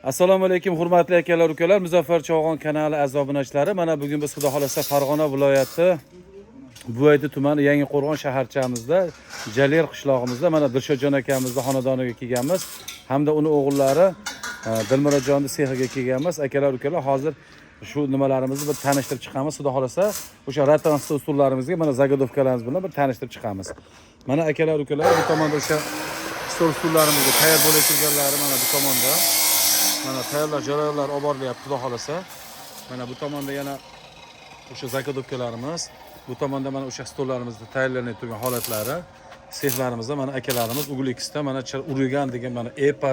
Assalomu alaykum hurmatli akalar ukalar, Muzaffar Chog'on kanali a'zo obunachilari. Mana bugun biz Xudo xolasa Farg'ona viloyati Buvayda tumani Yangiqo'rg'on shaharchamizda Jalir qishlog'imizda mana Dilshodjon akamizni xonadoniga kelganmiz hamda uni o'g'illari Dilmurodjonni sehiga kelganmiz. Akalar ukalar, hozir shu nimalarimizni bir tanishtirib chiqamiz. Xudo xolasa o'sha ratansiz usullarimizga mana zagodovkalarimiz bilan bir tanishtirib chiqamiz. Mana akalar ukalar, bu tomonda o'sha usullarimizga tayyor bo'lib turganlari mana bu tomonda. Mana tayyorlash jarayonlari olib borilyapti xudo xolasa. Mana bu tomonda yana o'sha zakodovkalarimiz, bu tomonda mana o'sha stollarimizni tayyorlanib turgan holatlari, sexlarimizda mana akalarimiz Uglixda mana Uragan degan mana EPA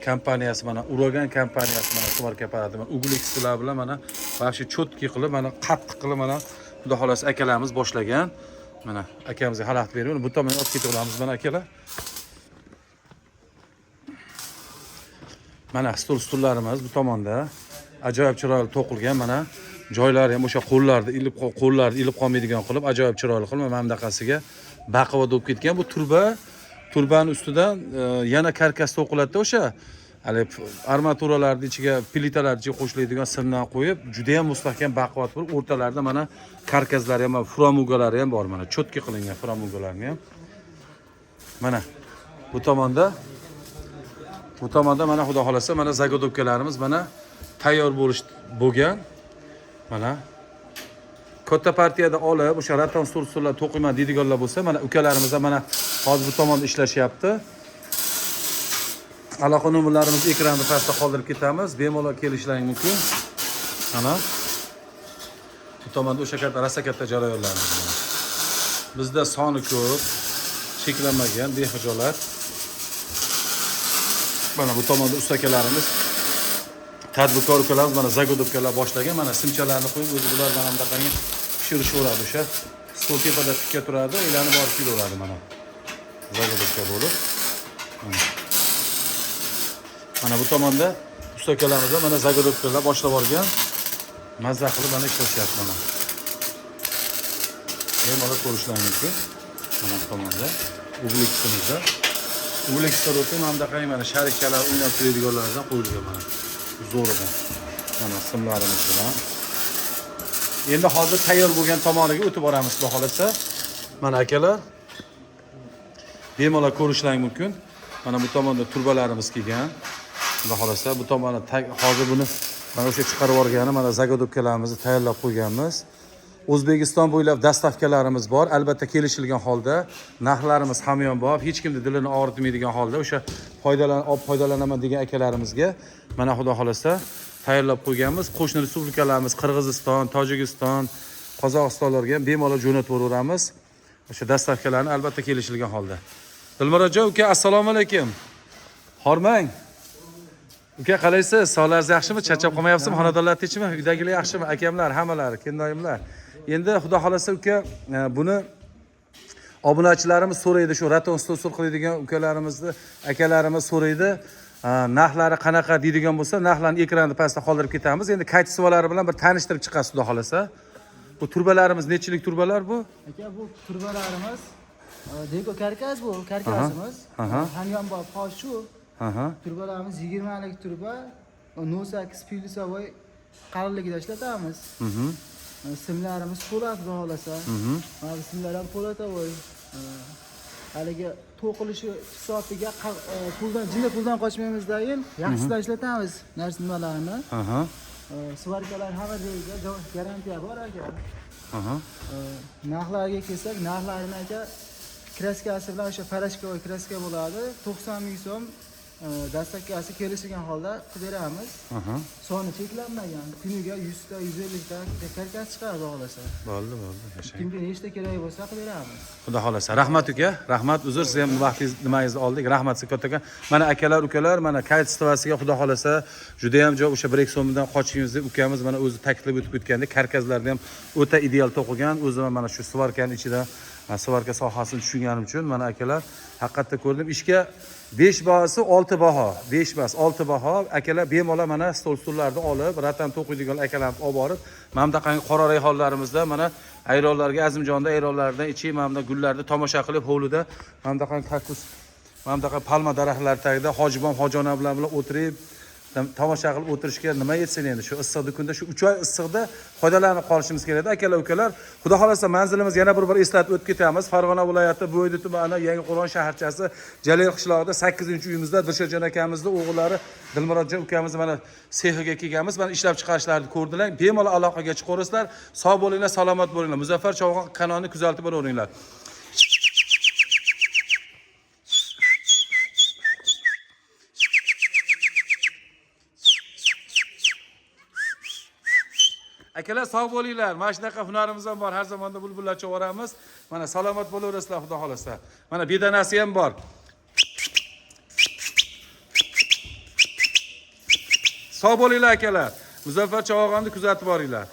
kompaniyasi, mana Uragan kompaniyasi mana suvarka apparati, mana Uglixlar bilan mana baxshi cho'tki qilib, mana qattiq qilib mana xudo xolasa akalarimiz boshlagan. Mana akamizga xalaqit berib, bu tomonga olib ketib mana akalar. Mana stullarimiz bu tomonda ajoyib chiroyli to'qilgan, mana joylari ham o'sha qo'llarni ilib qolmaydigan qilib ajoyib chiroyli qilib mana bundaqasiga baquvvat bo'lib ketgan. Bu turbani ustidan yana karkas to'qiladi o'sha hali armaturalarning ichiga plitalar ichiga qo'shiladigan simdan qo'yib juda ham mustahkam baquvvat bo'lib, o'rtalarida mana karkaslari ham, framugalari ham bor, mana cho'tki qilingan framugalarni ham. Mana bu tomonda mana xudo xolasa mana zagodovkalarimiz mana tayyor bo'lgan. Mana katta partiyada olib o'sha ratan stullar to'qiman deydiganlar bo'lsa, mana ukalarimiz mana hozir bu tomonda ishlashyapti. Aloqa nomerlarimizni ekranda pastda qoldirib ketamiz. Bemalol kelishlaring mumkin. Mana bu tomonda o'sha katta jarayonlarimiz bor. Bizda soni ko'p, cheklanmagan behijolat. Mana bu tomonda ustakalarimiz, tadbirkor ukalarimiz mana zagodovkalar boshlagan. Mana simchalarni qo'yib o'zi bular mana bundaqangi pishirishaveradi. O'sha stol tepada tikka turadi, aylanib borib kelaveradi mana. Zagodovka bo'lib. Mana bu tomonda ustakalarimiz mana zagodovkalar boshlab olgan. Mazza qilib mana ishlashyapti mana. Bemalol ko'rishlaring mumkin. Mana bu tomonda Ugliximizda Uglixlar o'tib mana mana sharikalar o'ynab turadiganlardan qo'yilgan mana. Zo'ridan. Mana simlarimiz bilan. Endi hozir tayyor bo'lgan tomoniga o'tib boramiz xudo xolasa. Mana akalar, bemalol ko'rishlaring mumkin. Mana bu tomonda turbalarimiz kelgan. Xudo xolasa bu tomonda hozir buni mana o'sha chiqarib yuborgani mana zagodovkalarimizni tayyorlab qo'yganmiz. O'zbekiston bo'ylab dastavkalarimiz bor. Albatta kelishilgan holda narxlarimiz hamyonbop, hech kimni dilini og'ritmaydigan holda o'sha foydalanaman degan akalarimizga mana xudo xolasa tayyorlab qo'yganmiz. Qo'shni respublikalarimiz Qirg'iziston, Tojikiston, Qozog'istonlarga ham bemalol jo'natib yuboramiz. O'sha dastavkalarni albatta kelishilgan holda. Dilmurodjon uka, assalomu alaykum. Hormang. Uka, qalaysiz? Sog'lig'ingiz yaxshimi? Charchab qolmayapsizmi? Xonadonlar tinchmi? Uydagilar yaxshimi? Akamlar, hammalari, kennoyimlar. Endi xudo xolasa uka, buni obunachilarimiz so'raydi, shu raton stol qiladigan ukalarimizni, akalarimiz so'raydi. Narxlari qanaqa deydigan bo'lsa, narxlarni ekranda pastda qoldirib ketamiz. Endi kaytisivalari bilan bir tanishtirib chiqasiz xudo xolasa. Bu turbalarimiz nechilik turbalar bu? Aka, bu turbalarimiz deko karkas, bu karkasimiz. Hamyonbop shu. Turbalarimiz 20 lik turba, 08 plyusovoy qalinligida ishlatamiz. Simlarimiz po'lat xudo xolasa. Mana simlar ham po'latovoy. Haligi to'qilishi hisobiga puldan qochmaymizdayin yaxshilab ishlatamiz narsalarni. Svarkalar hamma joyda garantiya bor aka. Narxlarga kelsak, narxlarini aka kraskasi bilan o'sha farashkovoy kraska bo'ladi. 90 ming so'm dastavkasi kelishgan holda qilib beramiz. Soni cheklanmagan. Kuniga 100 ta, 150 ta karkas chiqadi xudo xolasa. Bo'ldi, yashang. Kimga nechta kerak bo'lsa qilib beramiz. Xudo xolasa. Rahmat uka. Rahmat. Uzr, siz ham vaqtingiz nimangizni oldik. Rahmat sizga kattakan. Mana akalar, ukalar, mana kayt stovasiga xudo xolasa juda ham joy o'sha Brek so'mdan qochishimizni ukamiz mana o'zi taklif etib o'tganda karkaslarni ham o'ta ideal to'qilgan. O'zim mana shu svarkaning ichida svarka sohasini tushunganim uchun mana akalar haqiqatda ko'rdim. Ishga 5 bahosi 6 baho. 5 bas 6 baho. Akalar bemalol mana stollarni olib, ratan to'qiydigan akalarni olib borib, mana bunaqangi qora rayhonlarimizda mana ayronlarga, Azimjonda ayronlardan ichib, mana bunda gullarni tomosha qilib, hovlida mana bunaqangi kaktus, mana bunaqa palma daraxtlari tagida hojibom, hojiona bilan o'tirib, tomosha qilib o'tirishga nima yetsin endi shu issiqda kunda shu 3 oy issiqda foydalanib qolishimiz kerak akalar ukalar. Xudo xolasa manzilimiz yana bir eslatib o'tib ketamiz. Farg'ona viloyati Bo'ydi tumani Yangiqo'rg'on shaharchasi Jalil qishlog'ida 8-uyimizda Dilshodjon akamizning o'g'illari Dilmurodjon ukamiz mana sehiga kelganmiz. Mana ishlab chiqarishlarini ko'rdilar. Bemalol aloqaga chiqaverasizlar. Sog' bo'linglar, salomat bo'linglar. Muzaffar Cholg'on kanalini kuzatib boraveringlar. Akalar sog' bo'linglar. Mana shunaqa hunarimiz ham bor. Har zamonda bulbullar cho'voramiz. Mana salomat bo'laverasizlar xudo xolasa. Mana bedanasi ham bor. Sog' bo'linglar akalar. Muzaffar Cholg'onni kuzatib boringlar.